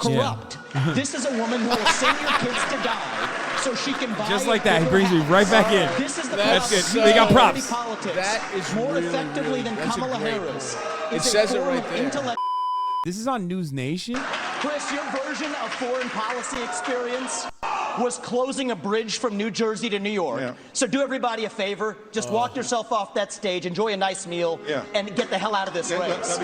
corrupt. This is a woman who will send your kids to die so she can buy just like that. He brings me right back in. This is the That's good. so They got props. That is more really, effectively really, than Kamala Harris. It says it right there. This is on News Nation? Chris, your version of foreign policy experience was closing a bridge from New Jersey to New York. Yeah. So do everybody a favor. Just walk yourself off that stage, enjoy a nice meal, and get the hell out of this race.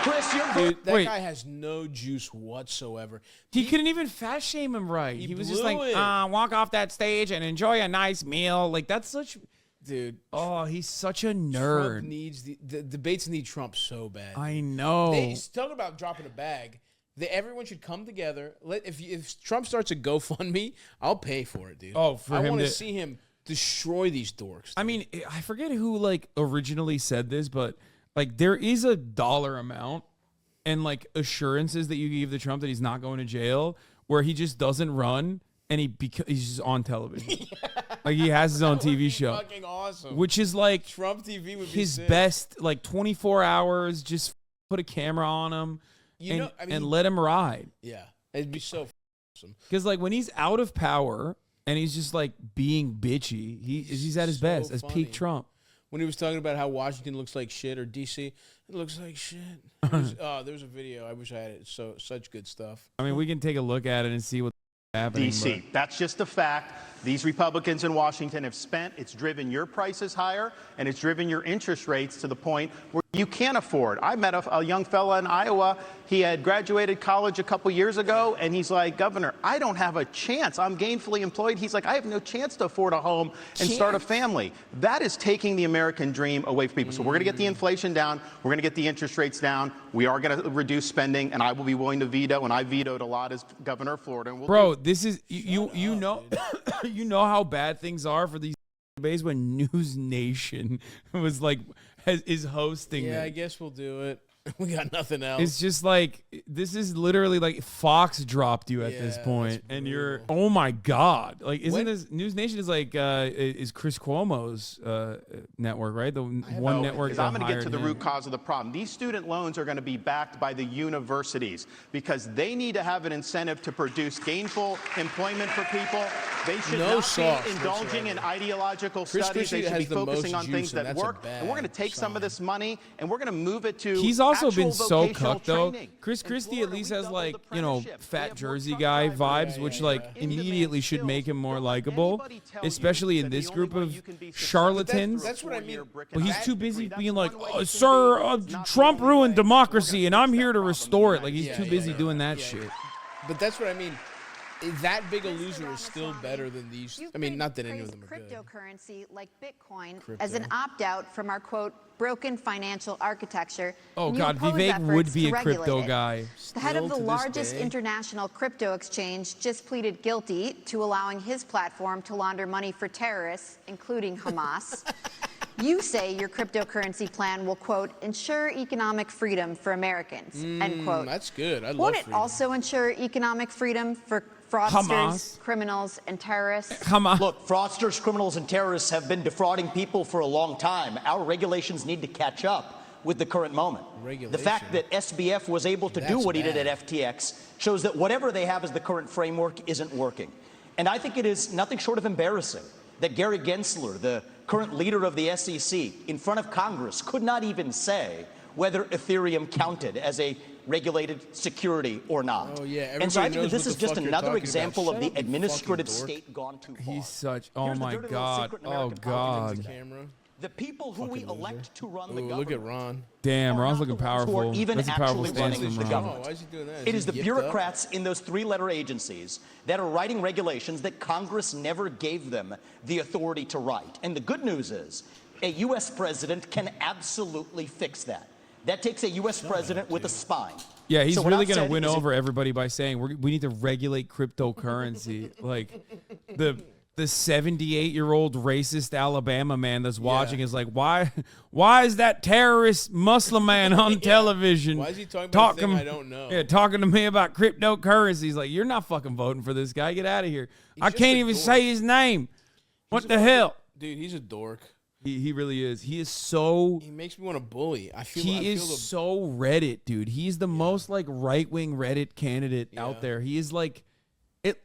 Chris, dude, that guy has no juice whatsoever. He couldn't even fat shame him right. He was just like, walk off that stage and enjoy a nice meal. Like, that's such... Dude. Oh, he's such a nerd. Trump needs the debates need Trump so bad. I know. He's talking about dropping a bag. Everyone should come together. If Trump starts a GoFundMe, I'll pay for it, dude. Oh, I want to see him destroy these dorks. Dude. I mean, I forget who originally said this, but there is a dollar amount and assurances that you give to Trump that he's not going to jail, where he just doesn't run and he's just on television. He has his own TV show. Fucking awesome. Which is Trump TV would be his sick. best 24 hours. Just put a camera on him and let him ride. Yeah, it'd be so awesome. Because when he's out of power and he's just being bitchy, he's at his best as peak Trump. When he was talking about how Washington looks like shit or DC, it looks like shit. There's a video. I wish I had it. Such good stuff. I mean, we can take a look at it and see what's happening. DC. That's just a fact. These Republicans in Washington have spent. It's driven your prices higher, and it's driven your interest rates to the point where you can't afford. I met a young fella in Iowa. He had graduated college a couple years ago, and he's like, Governor, I don't have a chance. I'm gainfully employed. He's like, I have no chance to afford a home and start a family. That is taking the American dream away from people. So we're going to get the inflation down. We're going to get the interest rates down. We are going to reduce spending, and I will be willing to veto, and I vetoed a lot as governor of Florida. And Bro, this is, you know, you know how bad things are for these debates when News Nation was is hosting it. Yeah, I guess we'll do it. We got nothing else. It's just this is literally Fox dropped you at this point, and you're, oh my God, isn't this News Nation is Chris Cuomo's network, right? The one network. Because I'm going to get to the root cause of the problem. These student loans are going to be backed by the universities because they need to have an incentive to produce gainful employment for people. They should not be indulging in ideological studies. They should be focusing on things that work. And we're going to take some of this money and we're going to move it to. He's also been so cucked though. Chris Christie at least has fat Jersey guy vibes, which immediately should make him more likable, especially in this group of charlatans. That's what I mean. But he's too busy being sir, Trump ruined democracy and I'm here to restore it. He's too busy doing that shit. But that's what I mean. That big a loser is still better than these. I mean, not that any of them are good. Cryptocurrency like Bitcoin as an opt-out from our, quote, broken financial architecture. Oh, God, Vivek would be a crypto guy. The head of the largest international crypto exchange just pleaded guilty to allowing his platform to launder money for terrorists, including Hamas. You say your cryptocurrency plan will, quote, ensure economic freedom for Americans, end quote. That's good. I love Won't it freedom. also ensure economic freedom for fraudsters, Hamas. criminals, and terrorists? Hamas. Look, fraudsters, criminals, and terrorists have been defrauding people for a long time. Our regulations need to catch up with the current moment. The fact that SBF was able to do what he did at FTX shows that whatever they have as the current framework isn't working. And I think it is nothing short of embarrassing that Gary Gensler, the current leader of the SEC, in front of Congress, could not even say whether Ethereum counted as a regulated security or not. Oh, yeah. And so I think that this is what the just fuck you're another talking example about. of the Shut up, you administrative fucking dork. state gone too far. He's such, oh Here's the my dirty little God, secret in oh American God. politics. Camera. The people who we elect to run the government. Look at Ron. Damn, Ron's looking who are powerful. even That's a powerful actually stance running from the Ron. government. Why is he doing that? It is the bureaucrats in those three-letter agencies that are writing regulations that Congress never gave them the authority to write. And the good news is a U.S. president can absolutely fix that. That takes a U.S. president with a spine. Yeah, he's So what really I've going to said win is over everybody by saying we need to regulate cryptocurrency. The 78-year-old racist Alabama man that's watching is like, why is that terrorist Muslim man on television? Why is he talking about a thing I don't know? Yeah, talking to me about cryptocurrency. He's like, you're not fucking voting for this guy. Get out of here. I can't even say his name. What the hell? Dude, he's a dork. He really is. He is so. He makes me want to bully. I feel So Reddit, dude. He's the most like right wing Reddit candidate out there. He is like,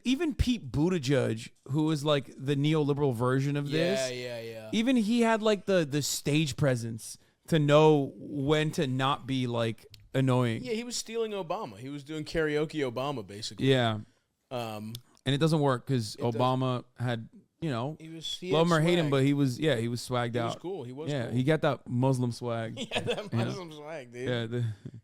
even Pete Buttigieg, who is like the neoliberal version of this. Yeah. Even he had like the stage presence to know when to not be like annoying. Yeah, he was stealing Obama. He was doing karaoke Obama, basically. Yeah. And it doesn't work because Obama had. You know, he love him or had hate him, swag. but he was swagged out. He was cool. He was cool. cool. He got that Muslim swag. He had that Muslim swag, dude. Yeah,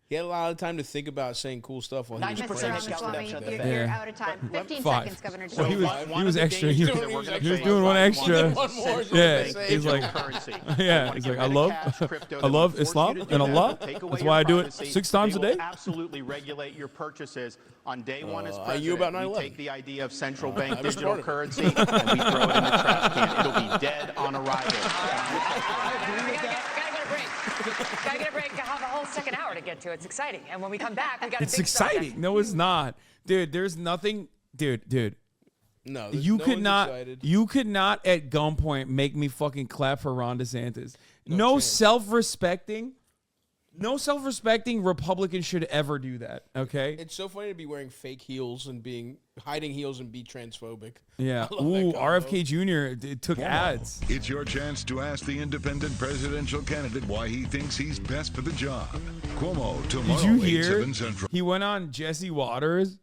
he had a lot of time to think about saying cool stuff while he was 90% praying. Ramaswamy, you're out of time. 15 5. seconds, Governor. Well, he was extra. He was extra. doing one extra. One more. Yeah, he's like, he's like, I love Islam and Allah. That's why I do it 6 times a day. Absolutely regulate your purchases on day one as Are president. you about We 9/11? take the idea of central bank digital currency and we throw it in the trash can. It'll be dead on arrival. Gotta get a break. I have a whole second hour to get to. It's exciting. And when we come back, we got It's a big exciting. subject. No, it's not, dude. There's nothing, dude. No, You no could one's not. excited. You could not at gunpoint make me fucking clap for Ron DeSantis. No chance. self-respecting Republican should ever do that. Okay. It's so funny to be wearing fake heels and hiding heels and be transphobic. Yeah. I love that Ooh, combo. RFK Jr. Took ads. It's your chance to ask the independent presidential candidate why he thinks he's best for the job. Cuomo, tomorrow, Did you 8, hear? 7 Central. He went on Jesse Waters,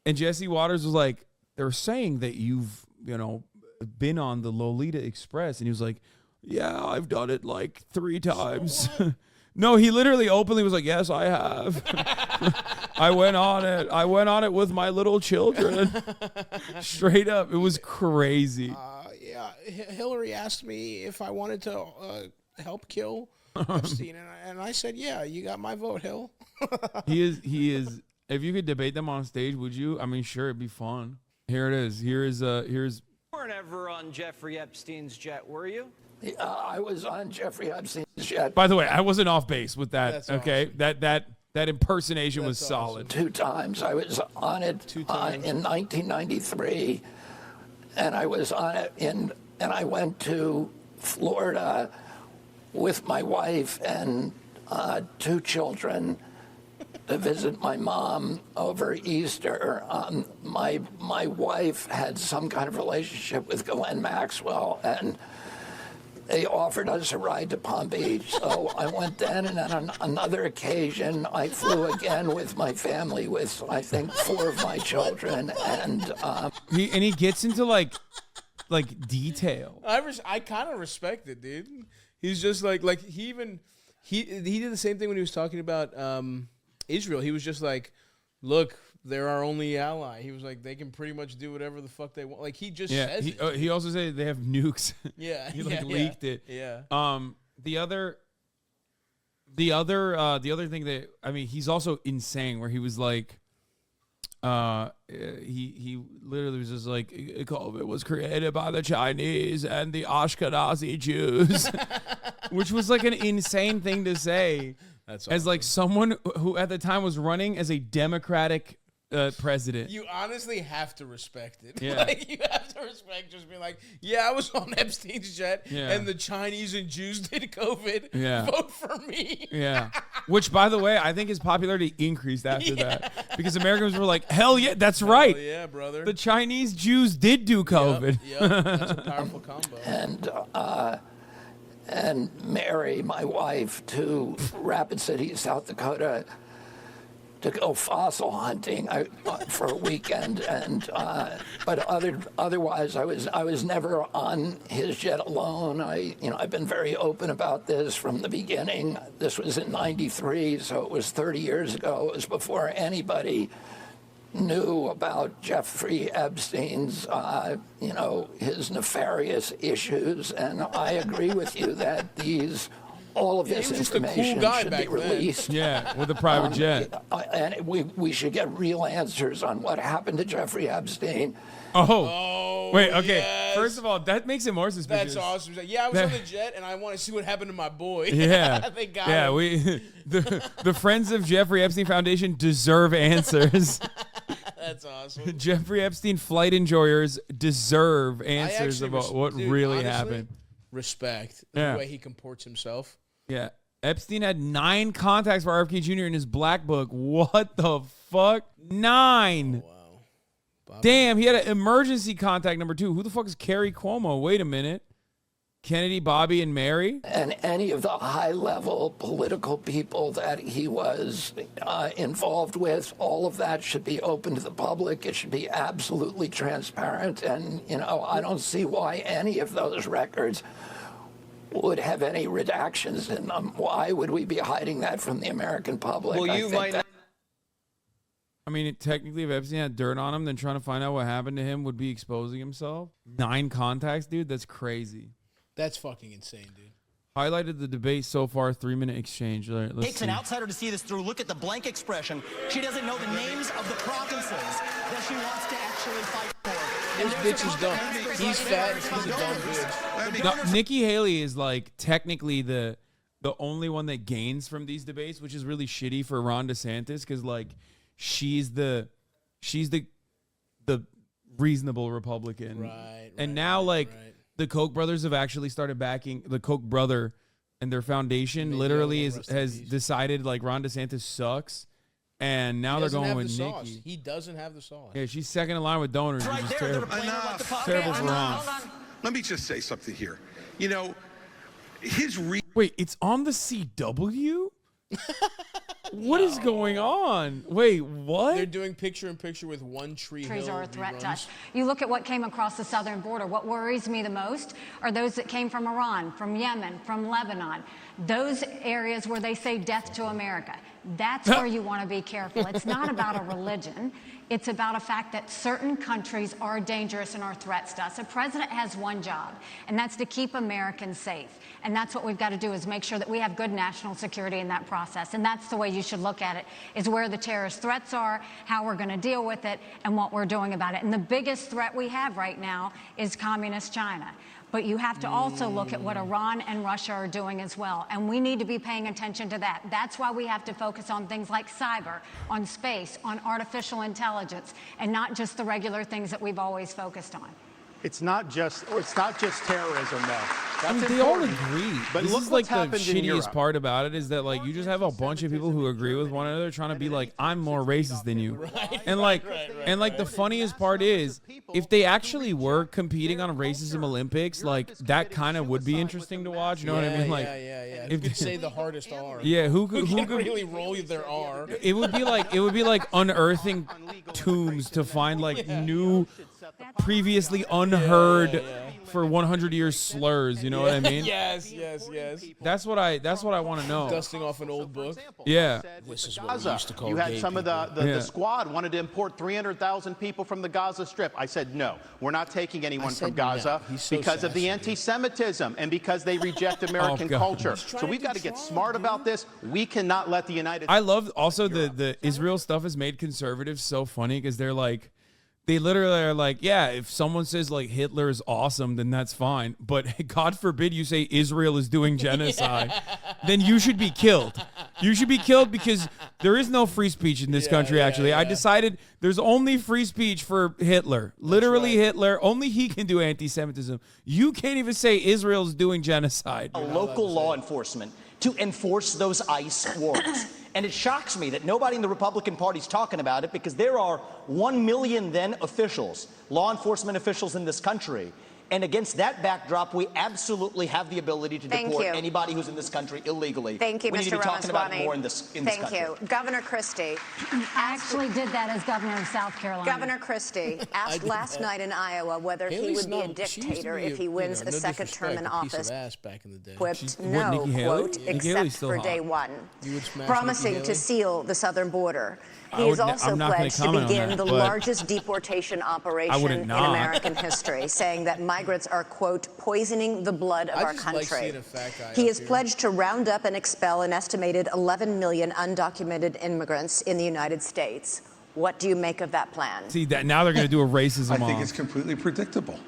and Jesse Waters was like, "They're saying that you've, been on the Lolita Express," and he was like, "Yeah, I've done it like 3 times." No, he literally openly was like, "Yes, I have. I went on it with my little children." Straight up, it was crazy. Yeah, Hillary asked me if I wanted to help kill Epstein, and I said, "Yeah, you got my vote, Hill." He is. If you could debate them on stage, would you? I mean, sure, it'd be fun. Here it is. Here's. You weren't ever on Jeffrey Epstein's jet, were you? I was on Jeffrey Epstein's jet By the way, I wasn't off base with that. That's Okay, awesome. that impersonation was That's solid. 2 times. I was on it in 1993, and I was on it and I went to Florida with my wife and 2 children to visit my mom over Easter. My wife had some kind of relationship with Glenn Maxwell, and they offered us a ride to Palm Beach. So I went then, and on another occasion, I flew again with my family, with I think 4 of my children, and He gets into like detail. I kind of respect it, dude. He's just like he did the same thing when he was talking about Israel. He was just like, "Look, they're our only ally." He was like, "They can pretty much do whatever the fuck they want." Like he just says it. He also said they have nukes. Yeah, he leaked it. Yeah. The other thing that he's also insane where he was like, he literally was just like, COVID was created by the Chinese and the Ashkenazi Jews, which was like an insane thing to say. That's as like someone who at the time was running as a Democratic president. You honestly have to respect it. Yeah. Like, you have to respect just being like, "Yeah, I was on Epstein's jet, Yeah. and the Chinese and Jews did COVID. Yeah. Vote for me." Yeah. Which, by the way, I think his popularity increased after that because Americans were like, "Hell yeah, that's right. Hell yeah, brother. The Chinese Jews did do COVID." Yep, that's a powerful combo. and Mary, my wife, to Rapid City, South Dakota, to go fossil hunting for a weekend, but otherwise I was never on his jet alone. I've been very open about this from the beginning. This was in '93, so it was 30 years ago. It was before anybody knew about Jeffrey Epstein's, his nefarious issues, and I agree with you that all of this he was just a cool information guy should back be released. Yeah, with a private jet. And we should get real answers on what happened to Jeffrey Epstein. Oh, wait, okay. yes. First of all, that makes it more suspicious. That's awesome. He's like, "Yeah, I was on the jet, and I want to see what happened to my boy." Yeah, They got yeah. him. The Friends of Jeffrey Epstein Foundation deserve answers. That's awesome. Jeffrey Epstein flight enjoyers deserve answers actually about what dude, really honestly, happened. respect Yeah. the way he comports himself. Yeah. Epstein had 9 contacts for RFK Jr. in his black book. What the fuck? 9. Oh, wow. Damn, he had an emergency contact number 2. Who the fuck is Carrie Cuomo? Wait a minute. Kennedy, Bobby, and Mary? And any of the high-level political people that he was involved with, all of that should be open to the public. It should be absolutely transparent. And, you know, I don't see why any of those records would have any redactions in them. Why would we be hiding that from the American public? Well, you might not. I mean, technically, if Epstein had dirt on him, then trying to find out what happened to him would be exposing himself. 9 contacts, dude? That's crazy. That's fucking insane, dude. Highlighted the debate so far, 3-minute exchange. All right, let's Takes see. an outsider to see this through. Look at the blank expression. She doesn't know the names of the provinces that she wants to actually fight for. This bitch is dumb. He's fat. He's a dumb bitch. No, Nikki Haley is like technically the only one that gains from these debates, which is really shitty for Ron DeSantis because like she's the reasonable Republican, Right. And now like the Koch brothers have actually started backing the Koch brother, and their foundation literally has decided like Ron DeSantis sucks, and now they're going with Nikki. He doesn't have the sauce. Yeah, she's second in line with donors, which is terrible. Terrible for Ron. Let me just say something here. You know, Wait, it's on the CW? What is going on? Wait, what? They're doing picture-in-picture with One Tree Trees Hill are a threat to reruns. us. You look at what came across the southern border. What worries me the most are those that came from Iran, from Yemen, from Lebanon. Those areas where they say death to America. That's where you want to be careful. It's not about a religion. It's about a fact that certain countries are dangerous and are threats to us. A president has one job, and that's to keep Americans safe. And that's what we've got to do, is make sure that we have good national security in that process. And that's the way you should look at it, is where the terrorist threats are, how we're going to deal with it, and what we're doing about it. And the biggest threat we have right now is communist China. But you have to also look at what Iran and Russia are doing as well. And we need to be paying attention to that. That's why we have to focus on things like cyber, on space, on artificial intelligence, and not just the regular things that we've always focused on. It's not just terrorism, though. I mean, That's they all important. agree. But This look is like what's the happened in shittiest Europe. part about it is that like you just have a bunch of people who agree with one another trying to be like, I'm more racist than you. And like the funniest part is if they actually were competing on a racism Olympics, like that kind of would be interesting to watch. You know what I mean? Like, yeah. Who could say the hardest R? yeah, who Who could really roll their R? It would be like unearthing tombs to find like new, previously unheard for 100 years slurs. You know what I mean? Yes. That's what I want to know. Dusting off an old book. Yeah. This is what we Gaza. used to call You had gay some people. of the squad wanted to import 300,000 people from the Gaza Strip. I said, no, we're not taking anyone from said Gaza no. He's so because of the sassy, dude. anti-Semitism and because they reject American God. culture. He's So trying we've to got to get try, smart dude. about this. We cannot let the United I love also the Israel stuff has made conservatives so funny because they're like, they literally are like, yeah, if someone says like Hitler is awesome, then that's fine. But God forbid you say Israel is doing genocide, then you should be killed. You should be killed because there is no free speech in this country, actually. I decided there's only free speech for Hitler. Literally Hitler. Only he can do anti-Semitism. You can't even say Israel's doing genocide. Local law enforcement to enforce those ICE warrants. And it shocks me that nobody in the Republican Party is talking about it because there are 1 million then officials, law enforcement officials in this country. And against that backdrop, we absolutely have the ability to deport anybody who's in this country illegally. Thank you, we Mr. need to be talking about it Ramaswamy. more in this country. Thank you. Governor Christie. I actually did that as governor of South Carolina. Governor Christie asked last night in Iowa whether he would be a dictator if he wins a second term in office. Back in the day. Quipped, What, no, Nikki Haley? quote, Nikki Haley's except still for hot. day one, You would smash promising Nikki to Haley? seal the southern border. I He has would also I'm not gonna pledged to comment on begin that, the but largest deportation operation in not. American history, saying that migrants are, quote, poisoning the blood of I our just like country. seeing a fat guy He up has here. pledged to round up and expel an estimated 11 million undocumented immigrants in the United States. What do you make of that plan? See that now they're going to do a racism I think off. it's completely predictable.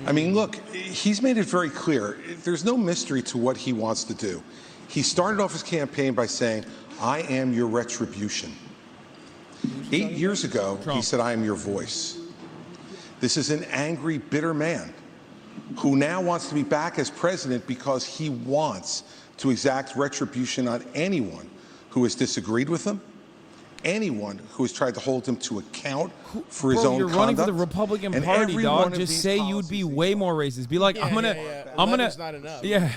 I mean, look, he's made it very clear. There's no mystery to what he wants to do. He started off his campaign by saying, I am your retribution. 8 years ago, he said, I am your voice. This is an angry, bitter man. who now wants to be back as president because he wants to exact retribution on anyone who has disagreed with him, anyone who has tried to hold him to account for his own you're conduct. running for the Republican And Party, every dog. one of Just these say you would be way more racist. Be like, I'm gonna, not enough. yeah,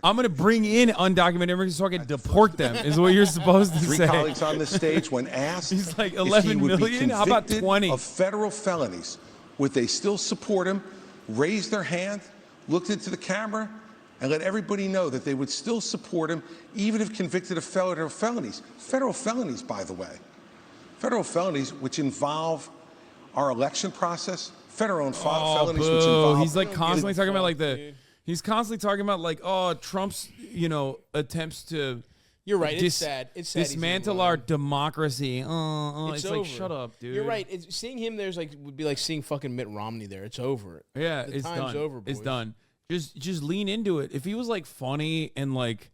I'm gonna bring in undocumented immigrants so I can deport them. Is what you're supposed to Three say. colleagues on this stage, when asked He's like if 11 he would be million? How about convicted 20? of federal felonies, would they still support him, raise their hand, looked into the camera, and let everybody know that they would still support him even if convicted of federal felonies. Federal felonies, by the way. Federal felonies which involve our election process. Federal felonies which involve... He's like constantly talking about like he's constantly talking about like, oh, Trump's, attempts to... You're right. It's sad. It's sad. Dismantle our democracy. It's like, over. shut up, dude. You're right. Seeing him there's like would be like seeing fucking Mitt Romney there. It's over. Yeah, The it's time's done. over, boys. It's done. Just lean into it. If he was like funny and like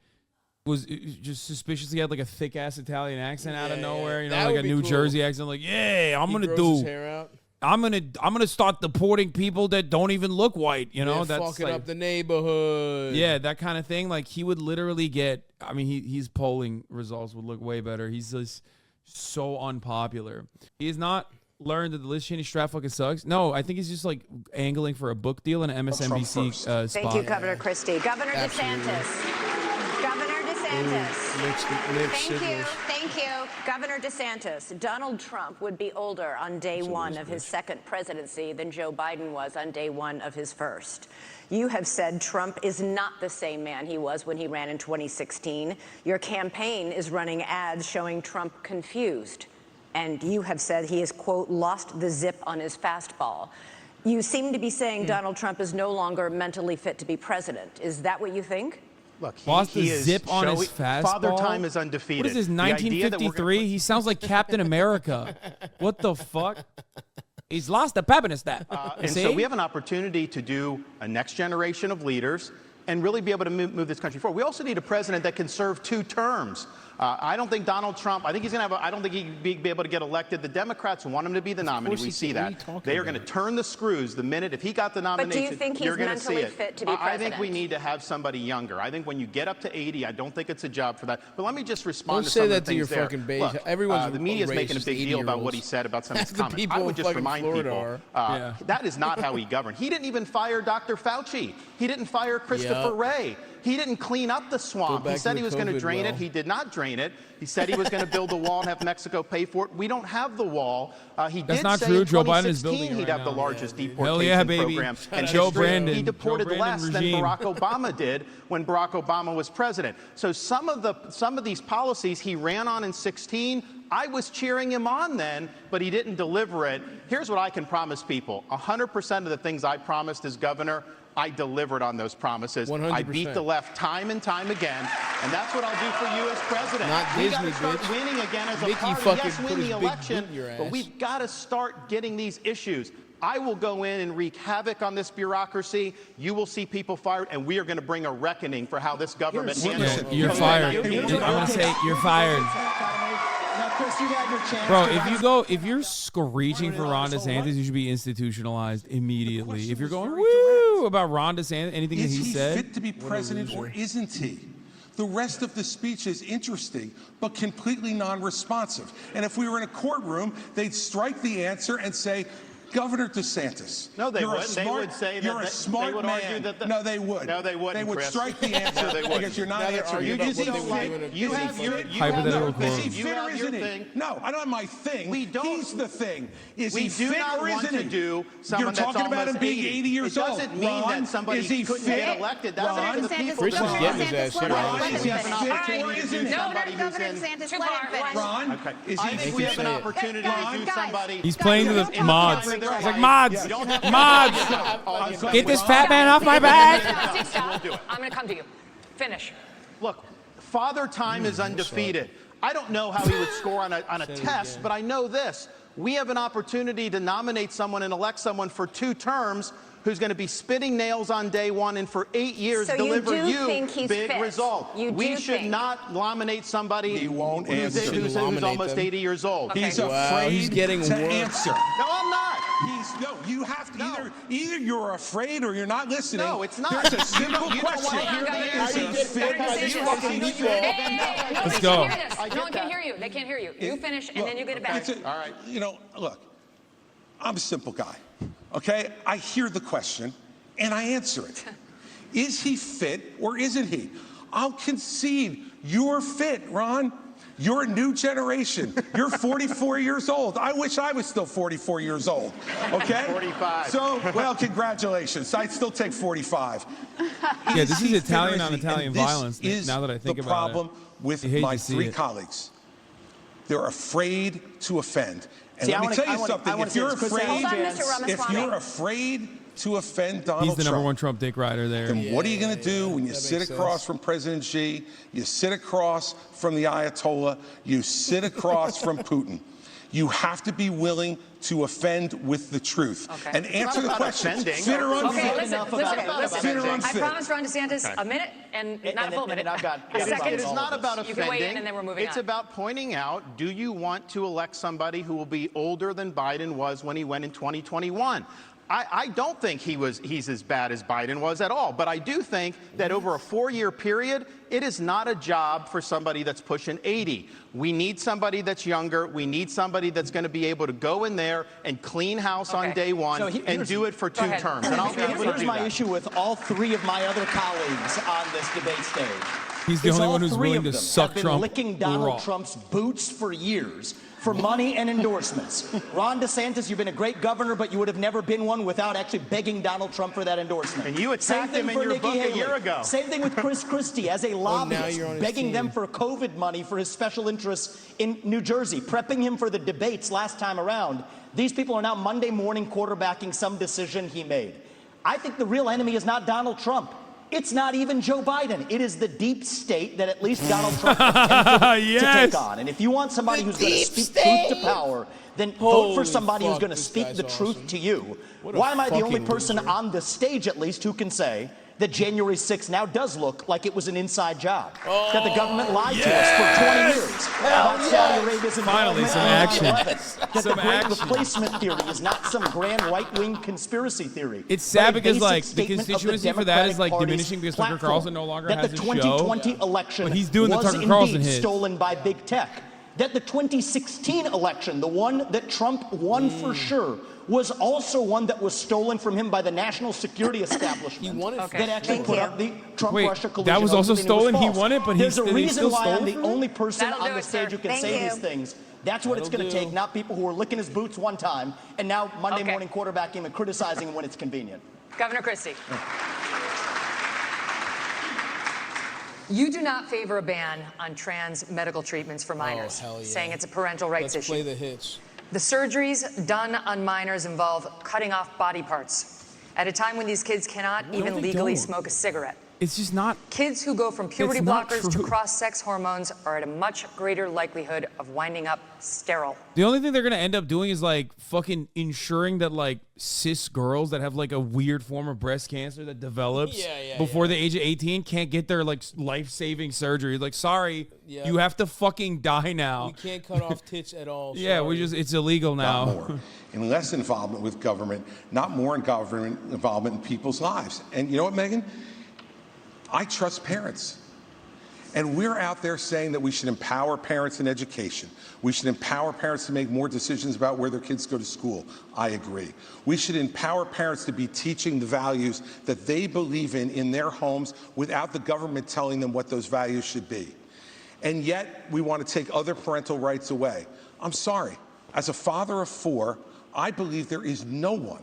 was just suspiciously had like a thick ass Italian accent out of nowhere, That like would a be New cool. Jersey accent, like, yeah, He grows his hair out. I'm gonna start deporting people that don't even look white. They're That's fucking like, up the neighborhood. yeah, that kind of thing. Like he would literally get. I mean, his polling results would look way better. He's just so unpopular. He has not learned that the Liz Cheney strap fucking sucks. No, I think he's just like angling for a book deal and an MSNBC spot. Thank you, Governor Christie. Governor DeSantis. Governor DeSantis. Thank you. Governor DeSantis. Donald Trump would be older on day one of his second presidency than Joe Biden was on day one of his first. You have said Trump is not the same man he was when he ran in 2016. Your campaign is running ads showing Trump confused. And you have said he has, quote, lost the zip on his fastball. You seem to be saying Donald Trump is no longer mentally fit to be president. Is that what you think? Look, Lost the is zip on his fastball. Father Time is undefeated. What is this, The idea that we're 1953? He sounds like Captain America. What the fuck? He's lost the pep in his step. And so we have an opportunity to do a next generation of leaders and really be able to move this country forward. We also need a president that can serve 2 terms. I don't think Donald Trump, I think he's going to have I don't think he'd be able to get elected. The Democrats want him to be the nominee. We see that. They are going to turn the screws the minute, if he got the nomination, But do you think he's you're going to see mentally it. fit to be I president? think we need to have somebody younger. I think when you get up to 80, I don't think it's a job for that. But let me just respond Don't to say some of that the to your things there. fucking base. Look, Everyone's the media's making a racist, big deal about what 80-year-olds. he said about some of his The comments. people I would of just fucking remind Florida people, that is not how he governed. He didn't even fire Dr. Fauci. He didn't fire Christopher Wray. He didn't clean up the swamp. He said he was going to drain it. He did not drain it. He said he was going to build the wall and have Mexico pay for it. We don't have the wall. He That's did not say true. in Joe Biden is 2016 building it he'd right have the now. largest deportation Hell yeah, baby. program in Joe history. Brandon. He deported Joe Brandon less than regime. Barack Obama did when Barack Obama was president. So some of these policies he ran on in 16, I was cheering him on then, but he didn't deliver it. Here's what I can promise people. 100% of the things I promised as governor, I delivered on those promises. 100%. I beat the left time and time again, and that's what I'll do for you as president. Not we Disney, got to start bitch. winning again as a Mickey party. fucking Yes, put win his the big election, boot in your but ass. we've got to start getting these issues. I will go in and wreak havoc on this bureaucracy. You will see people fired, and we are going to bring a reckoning for how this government handles. You're fired. I'm going to say you're fired. Bro, if you're screeching for Ron DeSantis, you should be institutionalized immediately. If you're going woo about Ron DeSantis, anything that he said, is he fit to be president or isn't he? The rest of the speech is interesting, but completely non-responsive. And if we were in a courtroom, they'd strike the answer and say, Governor DeSantis. No, they you're wouldn't. They would say that you're a smart they would man. argue that no, they would. No, they wouldn't. They would Chris. strike the answer No, they wouldn't. because you're not Now they're answering. arguing You about just what they don't would do in a- like. You have your Hypothetical Is he quote. fit or isn't he? thing. No, I don't have my thing. We don't. He's the thing. Is We he do fit not or want isn't to he? do someone You're talking that's about him almost being 80 years It old. doesn't mean Ron, that somebody is he couldn't fit? get elected. That's Ron, up to the people. Chris is Ron, getting his ass here. I think we have an Is he fit or opportunity to isn't do he? somebody who's Governor in. DeSantis, Too let far. him finish. Ron, Okay. is I he think we have an fit? opportunity to do somebody. he's playing to the Guys, mods. guys, He's like, guys. mods, You don't have to- mods, get this fat man off my back. Stop. I'm going to come to you. Finish. Look, Father Time is undefeated. I don't know how he would score on a test, but I know this. We have an opportunity to nominate someone and elect someone for 2 terms who's going to be spitting nails on day one and for 8 years So you deliver do think he's big fit? result. You We do should think? not nominate somebody He won't who's answer. who's Nominate almost them. 80 years old. Okay. He's Wow, afraid he's getting to worse. answer. No, I'm not. You have to either you're afraid or you're not listening. No, it's not. There's a simple question. Let's go. No one can hear you. They can't hear you. You finish, and then you get it back. All right. Look, I'm a simple guy, okay? I hear the question, and I answer it. Is he fit or isn't he? I'll concede you're fit, Ron. You're a new generation. You're 44 years old. I wish I was still 44 years old, okay? 45. So, well, congratulations. I'd still take 45. Yeah, this is Italian on And Italian this violence, is now that I think the about it. problem with You hate my to see three it. colleagues. They're afraid to offend. And See, let me tell you something. Hold on, Mr. Ramaswamy. If you're afraid to offend Donald He's the number Trump, one Trump dick rider there. then what are you going to do when you sit across from President Xi, you sit across from the Ayatollah, you sit across from Putin? You have to be willing to offend with the truth. Okay. And answer the question. Fit or unfit? Okay, listen. Fit or I unfit? promised Ron DeSantis a minute and not a full minute. I've got a second. It is not about You can weigh in, offending. and then we're moving It's on. about pointing out, do you want to elect somebody who will be older than Biden was when he went in 2021? I don't think he's as bad as Biden was at all, but I do think that over a 4-year period, it is not a job for somebody that's pushing 80. We need somebody that's younger. We need somebody that's going to be able to go in there and clean house on day one and do it for 2 terms. And I'll be able to Here's do my that. issue with all 3 of my other colleagues on this debate stage. He's the only one who's willing to suck have been Trump licking Donald raw. Trump's boots for years for money and endorsements. Ron DeSantis, you've been a great governor, but you would have never been one without actually begging Donald Trump for that endorsement. And you attacked him in your book a year ago. Same thing with Chris Christie as a lobbyist, you're on his begging team. them for COVID money for his special interests in New Jersey, prepping him for the debates last time around. These people are now Monday morning quarterbacking some decision he made. I think the real enemy is not Donald Trump. It's not even Joe Biden. It is the deep state that at least Donald Trump attempted to take on. And if you want somebody who's going to speak truth to power, then vote for somebody who's going to speak the truth to you. Why am I the only person on the stage, at least, who can say that January 6th now does look like it was an inside job? That the government lied to us for 20 years about Saudi Arabia's Finally, involvement some in action. 9/11. That Some the Great action. Replacement theory is not some grand right-wing conspiracy theory. It's sad but a because, basic like, the statement of constituency for that is, Democratic like, Party's diminishing because Tucker platform. Carlson no longer that has the his show. 2020 election But he's doing the was Tucker Carlson indeed hit. stolen by big tech. That the 2016 election, the one that Trump won for sure, was also one that was stolen from him by the national security establishment. He won it. That actually put up the Trump-Russia collusion. that was also argument, and it was stolen? He false. won it, but there's a they reason still why stole I'm it the from him? only person That'll on do the it, stage sir. who can Thank say you. these things. That's what it's going to take, not people who are licking his boots one time and now Monday morning quarterbacking him and criticizing him when it's convenient. Governor Christie. You do not favor a ban on trans medical treatments for minors, hell yeah. saying it's a parental rights Let's issue. play the hits. The surgeries done on minors involve cutting off body parts at a time when these kids cannot even they legally don't. smoke a cigarette. It's just not. Kids who go from puberty It's not blockers to true. cross-sex hormones are at a much greater likelihood of winding up sterile. The only thing they're gonna end up doing is like fucking ensuring that like cis girls that have like a weird form of breast cancer that develops before the age of 18 can't get their like life-saving surgery. Like, sorry, you have to fucking die now. We can't cut off tits at all. Yeah, sorry. it's illegal now. Not more. And less involvement with government, not more in government involvement in people's lives. And you know what, Megan? I trust parents. And we're out there saying that we should empower parents in education. We should empower parents to make more decisions about where their kids go to school. I agree. We should empower parents to be teaching the values that they believe in their homes without the government telling them what those values should be. And yet we want to take other parental rights away. I'm sorry. As a father of 4, I believe there is no one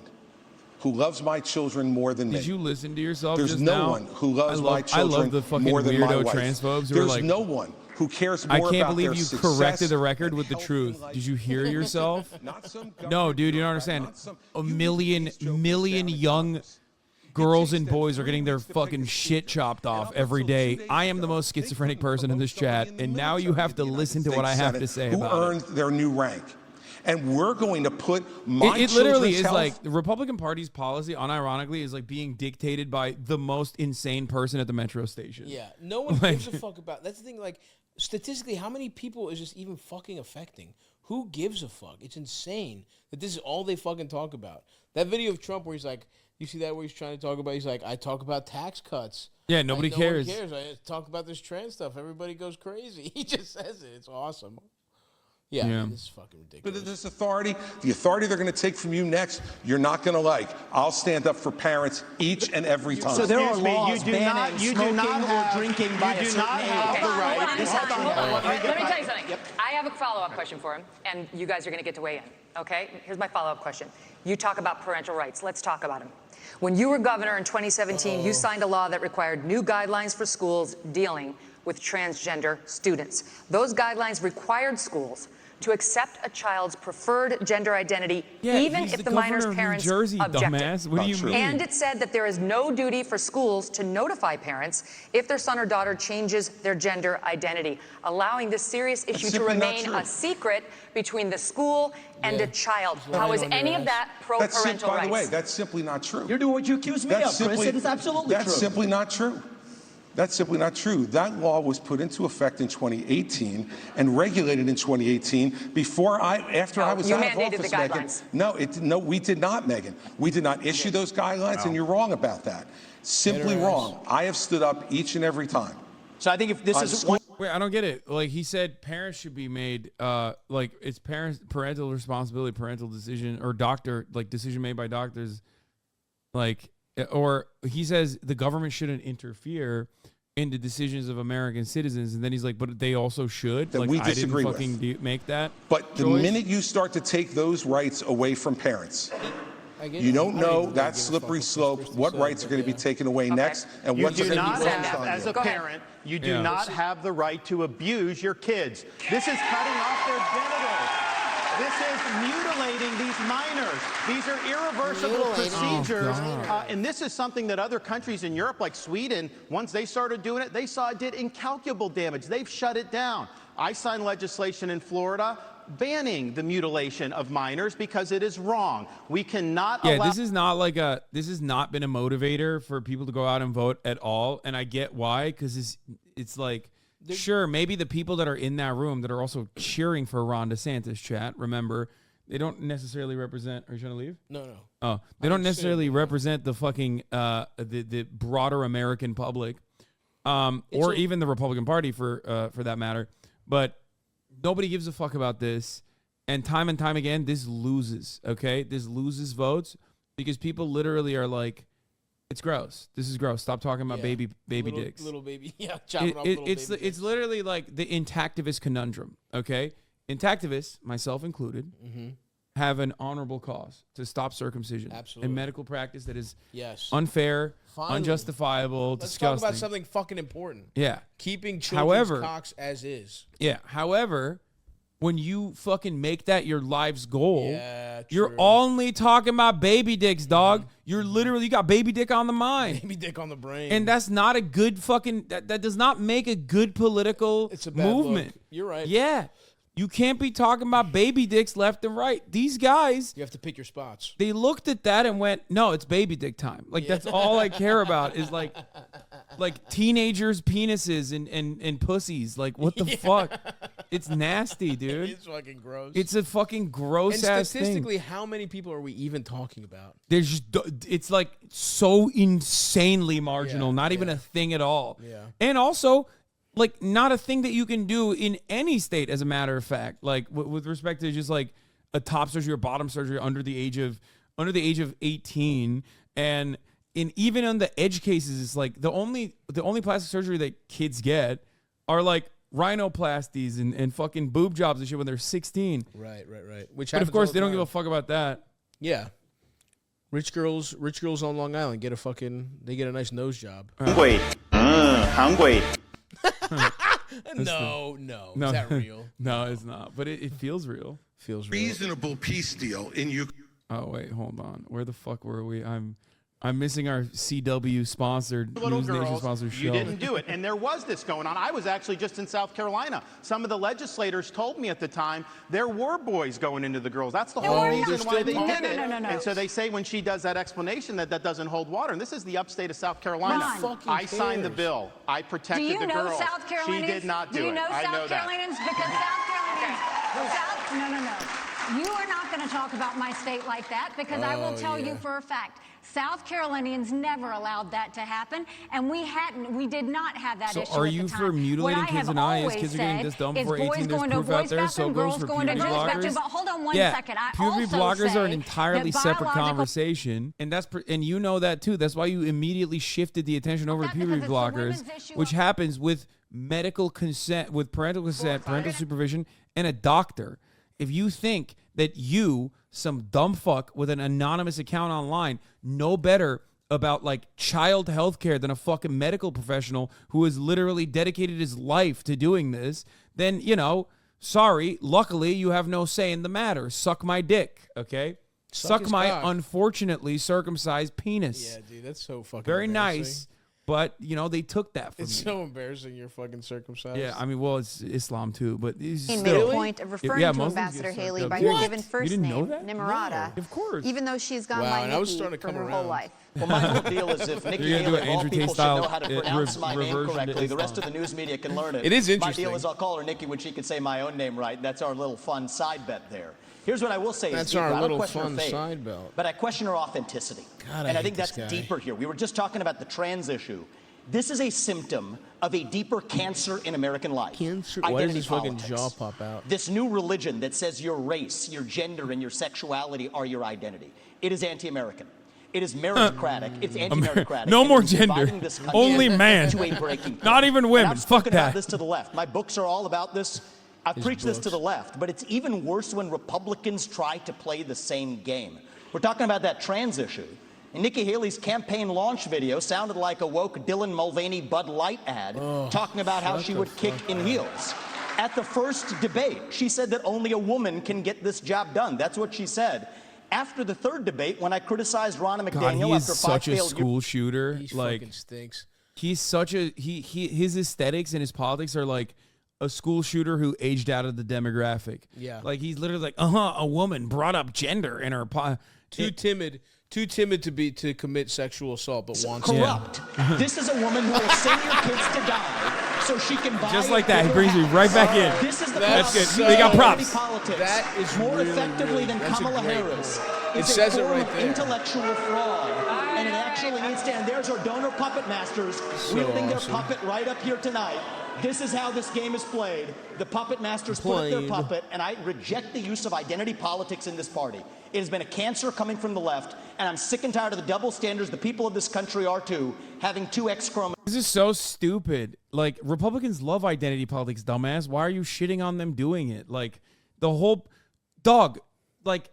who loves my children more than me. Did you listen to yourself There's just no now? one who loves my I children love the fucking more than my weirdo wife. transphobes who are There's like, no one who cares more I about can't believe their you success corrected the record and with the health truth. in life. Did you hear yourself? Not some No, dude, you don't understand. A million young girls and boys are getting their fucking shit chopped off every day. I am the most schizophrenic person in this chat, and now you have to listen to what I have to say who about earned it. their new rank. And we're going to put my It literally children's is health- like the Republican Party's policy, unironically, is like being dictated by the most insane person at the metro station. Yeah, no one Like- gives a fuck about. That's the thing. Like, statistically, how many people is this even fucking affecting? Who gives a fuck? It's insane that this is all they fucking talk about. That video of Trump where he's like, you see that where he's trying to talk about, he's like, I talk about tax cuts. Yeah, nobody cares. Nobody cares. I talk about this trans stuff. Everybody goes crazy. He just says it. It's awesome. Yeah, I mean, this is fucking ridiculous. But this authority, the authority they're going to take from you next, you're not going to like. I'll stand up for parents each and every time. So there are laws you do not have drinking by a certain age. Let me tell you something. Yep. I have a follow-up question for him, and you guys are going to get to weigh in, okay? Here's my follow-up question. You talk about parental rights. Let's talk about them. When you were governor in 2017, you signed a law that required new guidelines for schools dealing with transgender students. Those guidelines required schools to accept a child's preferred gender identity, even if the minor's parents objected. What do you mean? And it said that there is no duty for schools to notify parents if their son or daughter changes their gender identity, allowing this serious issue to remain a secret between the school and a child. How is any of that pro-parental rights? By the way, that's simply not true. You're doing what you accuse me of, Chris. It is absolutely true. That's simply not true. That's simply not true. That law was put into effect in 2018 and regulated in 2018 after I was out of office, Megan. No, we did not, Megan. We did not issue those guidelines, and you're wrong about that. Simply wrong. I have stood up each and every time. So I think if this is one. Wait, I don't get it. Like he said, parents should be made like it's parental responsibility, parental decision, or decision made by doctors, like. Or he says the government shouldn't interfere in the decisions of American citizens, and then he's like, but they also should. That like, we disagree I didn't fucking make that. But the minute you start to take those rights away from parents, you don't know that slippery slope, what rights are going to be taken away next, and what's going to be focused on. As a parent, you do not have the right to abuse your kids. This is cutting off their genitals. This is mutilating these minors. These are irreversible procedures. And this is something that other countries in Europe, like Sweden, once they started doing it, they saw it did incalculable damage. They've shut it down. I signed legislation in Florida banning the mutilation of minors because it is wrong. We cannot allow... this has not been a motivator for people to go out and vote at all. And I get why, because it's like... Sure, maybe the people that are in that room that are also cheering for Ron DeSantis, chat, remember, they don't necessarily represent... Are you trying to leave? No. Oh, they don't necessarily represent the fucking... the broader American public, or even the Republican Party for that matter. But nobody gives a fuck about this. And time again, this loses, okay? This loses votes because people literally are like... It's gross. This is gross. Stop talking about baby dicks. Little baby, chopping off little baby dicks. It's literally like the intactivist conundrum, okay? Intactivists, myself included, have an honorable cause to stop circumcision. Absolutely. In medical practice that is unfair, unjustifiable, disgusting. Let's talk about something fucking important. Yeah. Keeping children's cocks as is. Yeah. However, when you fucking make that your life's goal, you're only talking about baby dicks, dog. You're literally, you got baby dick on the mind. Baby dick on the brain. And that's not a good fucking, that does not make a good political movement. Look. You're right. Yeah. You can't be talking about baby dicks left and right. These guys. You have to pick your spots. They looked at that and went, no, it's baby dick time. Like, that's all I care about is like teenagers' penises and pussies. Like, what the fuck? It's nasty, dude. It's fucking gross. It's a fucking gross ass thing. And statistically, how many people are we even talking about? There's just, it's like so insanely marginal, not even a thing at all. Yeah. And also, like, not a thing that you can do in any state, as a matter of fact. Like, with respect to just like a top surgery or bottom surgery under the age of 18, and even on the edge cases, it's like the only plastic surgery that kids get are like rhinoplasties and fucking boob jobs and shit when they're 16. Right. But of course, they don't give a fuck about that. Yeah. Rich girls on Long Island get a nice nose job. No. Is that real? No, it's not. But it feels real. Feels real. Reasonable peace deal in Ukraine. Oh wait, hold on. Where the fuck were we? I'm missing our CW sponsored Little News Nation girls, sponsored show. you didn't do it. And there was this going on. I was actually just in South Carolina. Some of the legislators told me at the time there were boys going into the girls. That's the whole reason why they did it. No. And so they say when she does that explanation that doesn't hold water. And this is the upstate of South Carolina. I signed the bill. I protected the girls. South Carolinians? She did not do it. Do you know I know South Carolinians? Because South Carolinians No. You are not going to talk about my state like that because I will tell you for a fact, South Carolinians never allowed that to happen, and we did not have that issue at the time. So are you for mutilating kids and eyes? Kids are getting this dumb before 18. There's proof out there. So goes for puberty blockers. But hold on one second. Puberty blockers are an entirely separate conversation, and and you know that too. That's why you immediately shifted the attention over to puberty blockers, which happens with medical consent, with parental consent, parental supervision, and a doctor. If you think that you, some dumb fuck with an anonymous account online, know better about like child health care than a fucking medical professional who has literally dedicated his life to doing this, then, sorry, luckily you have no say in the matter. Suck my dick, okay? Suck my unfortunately circumcised penis. Yeah, dude, that's so fucking very nice. But, they took that from me. It's so embarrassing you're fucking circumcised. Yeah, I mean, well, it's Islam too, but he made a point of referring to Ambassador Haley by her given first name, Nimarata, of course. Even though she's gone by Nikki for her whole life. Well, my whole deal is if Nikki Haley, of all people, should know how to pronounce my name correctly, the rest of the news media can learn it. It is interesting. My deal is I'll call her Nikki when she can say my own name right. That's our little fun side bet there. Here's what I will say. That's is our I don't little question fun her faith, side belt. But I question her authenticity. God, and I think that's deeper here. We were just talking about the trans issue. This is a symptom of a deeper cancer in American life. Cancer? Why does his fucking jaw pop out? This new religion that says your race, your gender, and your sexuality are your identity. It is anti-American. It is meritocratic. It's anti-meritocratic. No more gender. Only man. To a breaking Not even women. I've Fuck spoken that. about this to the left. My books are all about this. I've preached this to the left, but it's even worse when Republicans try to play the same game. We're talking about that trans issue. And Nikki Haley's campaign launch video sounded like a woke Dylan Mulvaney Bud Light ad talking about how she would kick in heels. At the first debate, she said that only a woman can get this job done. That's what she said. After the third debate, when I criticized Ronna McDaniel he's after 5 such a failed school shooter. He like, fucking stinks. He's such a his aesthetics and his politics are like a school shooter who aged out of the demographic. Yeah. Like he's literally like, a woman brought up gender in her Too timid to commit sexual assault, but wants corrupt. This is a woman who will send your kids to die so she can buy just like that. He brings me right back in. This is the That's good. so They got props. That is more really, effectively really, than Kamala Harris. It It's says a it form right of there. intellectual fraud, and it actually needs to end. There's our donor puppet masters wielding their puppet right up here tonight. This is how this game is played. The puppet masters put up their puppet, and I reject the use of identity politics in this party. It has been a cancer coming from the left, and I'm sick and tired of the double standards. The people of this country are too, having two X chromosomes. This is so stupid. Like, Republicans love identity politics, dumbass. Why are you shitting on them doing it? Like, the whole dog, like,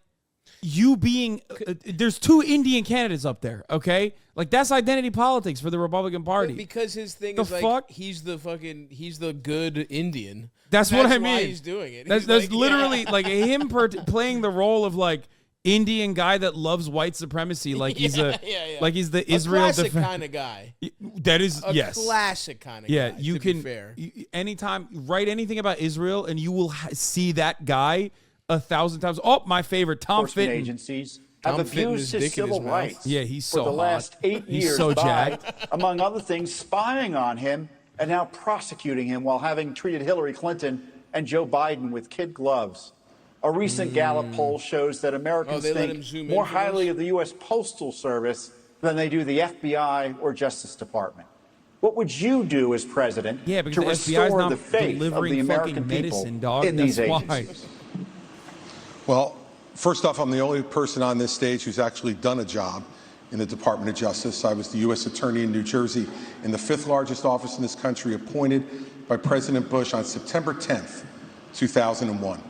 you being there's two Indian candidates up there, okay? Like, that's identity politics for the Republican Party. Because his thing The is like fuck? he's the good Indian. That's what I why mean. he's doing it. That's He's like, literally like him playing the role of like Indian guy that loves white supremacy, like he's like he's the Israel classic kind of guy. That is a classic kind of guy. Yeah, you to can be fair. Anytime write anything about Israel and you will see that guy 1,000 times. Oh, my favorite, Tom Fitton. Agencies have abused his civil rights. Yeah, he's so for the last 8 He's years so by, jacked. among other things, spying on him and now prosecuting him while having treated Hillary Clinton and Joe Biden with kid gloves. A recent Gallup poll shows that Americans think more highly of the U.S. Postal Service than they do the FBI or Justice Department. What would you do as president to restore the faith of the American people in these agencies? Well, first off, I'm the only person on this stage who's actually done a job in the Department of Justice. I was the U.S. Attorney in New Jersey in the 5th largest office in this country, appointed by President Bush on September 10th, 2001.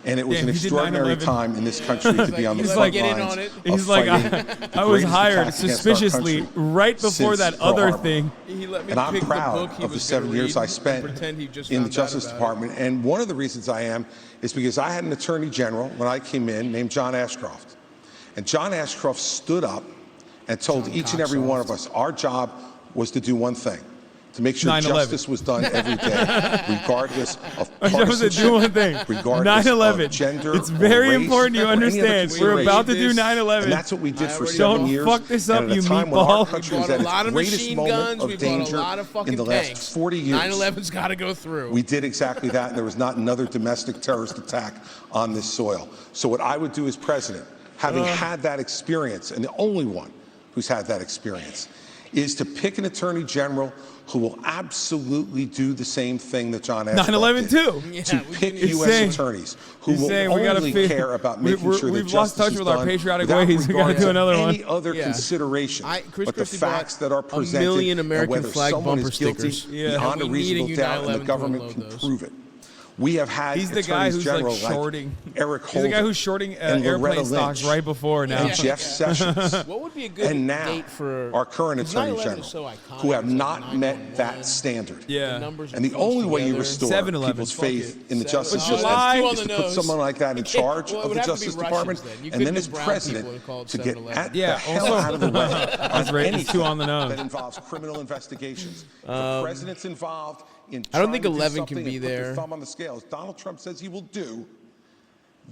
And it was an extraordinary time in this country to be on the front lines. He's like, I was hired suspiciously right before that other thing. And I'm proud of the 7 years I spent in the Justice Department. And one of the reasons I am is because I had an Attorney General when I came in named John Ashcroft. And John Ashcroft stood up and told each and every one of us our job was to do one thing, to make sure 9/11. justice was done every day, regardless of I was to do one thing. regardless 9/11. of gender. It's very or race, important you or any other understand. We're about to do consideration. 9/11. And that's what we did for Don't 7 years. fuck this up, and at you a time when our meatball. country We was bought at a lot its of greatest machine moment guns. of We bought a danger lot of fucking in the tanks. last 40 years. 9/11's got to go through. We did exactly that, and there was not another domestic terrorist attack on this soil. So what I would do as president, having had that experience, and the only one who's had that experience, is to pick an attorney general who will absolutely do the same thing that John Ashcroft 9/11 did. too. To pick He's U.S. saying- attorneys who he's will saying we gotta only figure- care about making sure that we've lost justice touch is with our done patriotic without ways. We gotta regard do to another one. any other consideration. Chris but the Christie facts bought that are a presented million and American whether flag someone bumper is guilty stickers. beyond a And we needed reasonable you doubt, and the 9/11 to government unload can those. prove it. We have had He's the guy attorneys who's general like shorting. Eric He's the guy Holder who's shorting and airplane Loretta stocks Lynch right before now. and Jeff Sessions. What would be a good And now, date for our current 'cause attorney 9/11 general, is so iconic. who have It's like not met 9/11. that standard. Yeah. The numbers And the are close only way you together. restore 7/11, people's fuck faith it. in the 7/11. Justice Oh, that's system too on is the to put nose. someone like that in charge Well, it of would the have to be Justice Russians Department, then. You and then couldn't as do brown president people and call it to get 7/11. the Yeah, hell also- out of the way That's on right, it's anything too on the nose. that involves criminal investigations. The president's involved in I don't think trying to do 11 can something be and put their there. thumb on the scales. Donald Trump says he will do.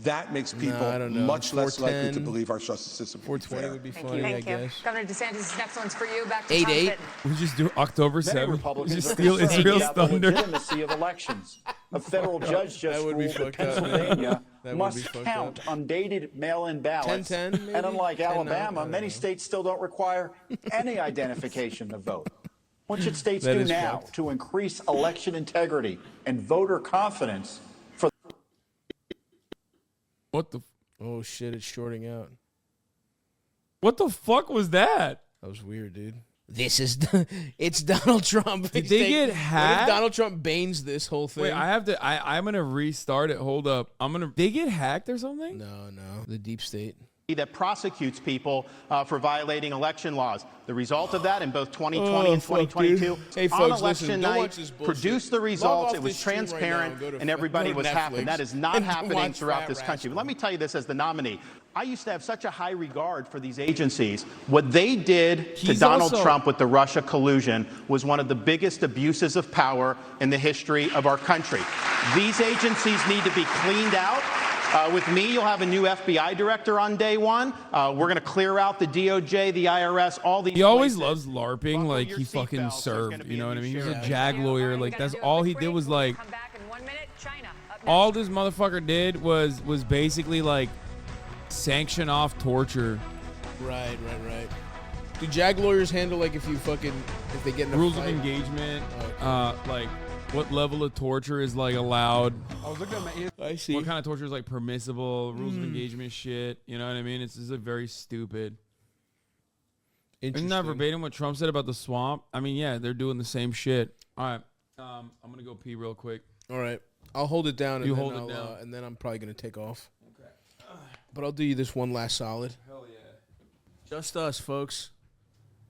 That makes people I don't know. much less likely to 410, believe our justice system will be 420 fair. would be Thank funny, you. I Thank you. guess. Governor DeSantis, next one's for you. Back to 8-8. Tom Fitton. We just do October Many 7th. We Republicans just are steal concerned Israel's about the thunder. legitimacy of elections. A federal judge just would be ruled that fucked up, man. Pennsylvania That would be must fucked count up. undated mail-in ballots. 10-10 maybe? And unlike 10-9, I Alabama, don't many know. states still don't require any identification to vote. What should states That do is now fucked. to increase election integrity and voter confidence for What the? Oh shit, it's shorting out. What the fuck was that? That was weird, dude. This is it's Donald Trump. Did they get hacked? What if Donald Trump banes this whole thing? Wait, I have to. I'm gonna restart it. Hold up. They get hacked or something? No, the deep state. That prosecutes people for violating election laws. The result of that in both 2020 and fuck, 2022 dude. Hey, on folks, election listen, don't watch night this bullshit. produced the Log results. off It was this stream right transparent now and go to- and everybody go to was happy. Netflix That is not and happening watch throughout Fat this country. Rascal. But let me tell you this as the nominee. I used to have such a high regard for these agencies. What they did to He's Donald also- Trump with the Russia collusion was one of the biggest abuses of power in the history of our country. These agencies need to be cleaned out. With me, you'll have a new FBI director on day one. We're going to clear out the DOJ, the IRS, all these. He always places. loves LARPing, Buckle like your he fucking seatbelts. There's served. gonna be You know a what I new mean? He's a sheriff. JAG lawyer. We Like gotta that's do it all really he did quick. was We'll like come back in 1 minute. China. Up next. all this motherfucker did was basically like sanction off torture. Right. Do JAG lawyers handle like if they get in a Rules fight? of engagement, like what level of torture is like allowed. I was looking at my I see. What kind of torture is like permissible? Rules of engagement shit. You know what I mean? It's just very stupid. Isn't that verbatim what Trump said about the swamp? I mean, yeah, they're doing the same shit. All right, I'm gonna go pee real quick. All right, I'll hold it down. You and hold then it I'll, down. and then I'm probably gonna take off. Okay. But I'll do you this one last solid. Hell yeah. Just us, folks.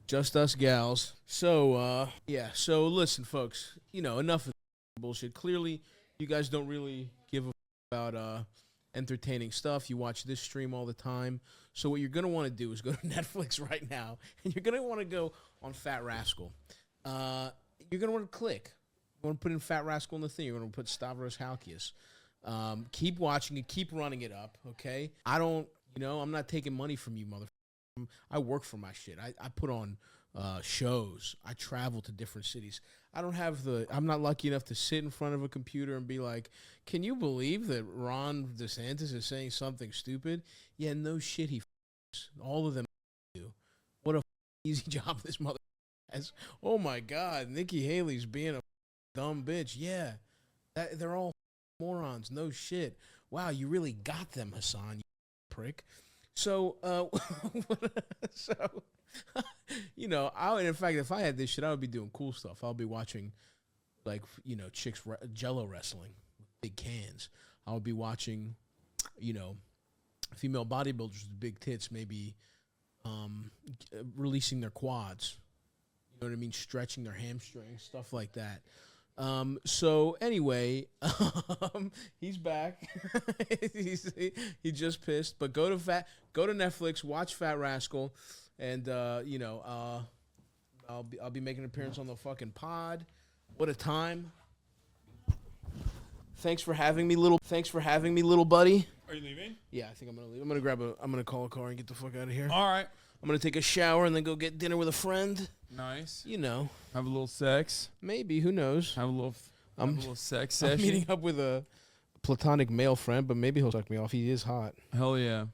Just us gals. So, yeah. So, listen, folks. Enough of bullshit. Clearly, you guys don't really give a about entertaining stuff. You watch this stream all the time. So, what you're going to want to do is go to Netflix right now, and you're going to want to go on Fat Rascal. You're going to want to click. You want to put in Fat Rascal in the thing. You're going to put Stavros Halkias. Keep watching it. Keep running it up, okay? I'm not taking money from you, motherfucker. I work for my shit. I put on shows. I travel to different cities. I'm not lucky enough to sit in front of a computer and be like, can you believe that Ron DeSantis is saying something stupid? Yeah, no shit, he all of them do. What a easy job this mother has. Oh my God, Nikki Haley's being a dumb bitch. Yeah, they're all morons. No shit. Wow, you really got them, Hasan, you prick. So, in fact, if I had this shit, I would be doing cool stuff. I'll be watching, chicks Jello wrestling with big cans. I would be watching, female bodybuilders with big tits, maybe releasing their quads. You know what I mean? Stretching their hamstrings, stuff like that. So anyway, he's back. he just pissed. But go to Netflix, watch Fat Rascal, and I'll be making an appearance on the fucking pod. What a time. Thanks for having me, little buddy. Are you leaving? Yeah, I think I'm gonna leave. I'm gonna call a car and get the fuck out of here. All right. I'm gonna take a shower and then go get dinner with a friend. Nice. You know. Have a little sex. Maybe, who knows? Have a little sex session. I'm meeting up with a platonic male friend, but maybe he'll suck me off. He is hot. Hell yeah.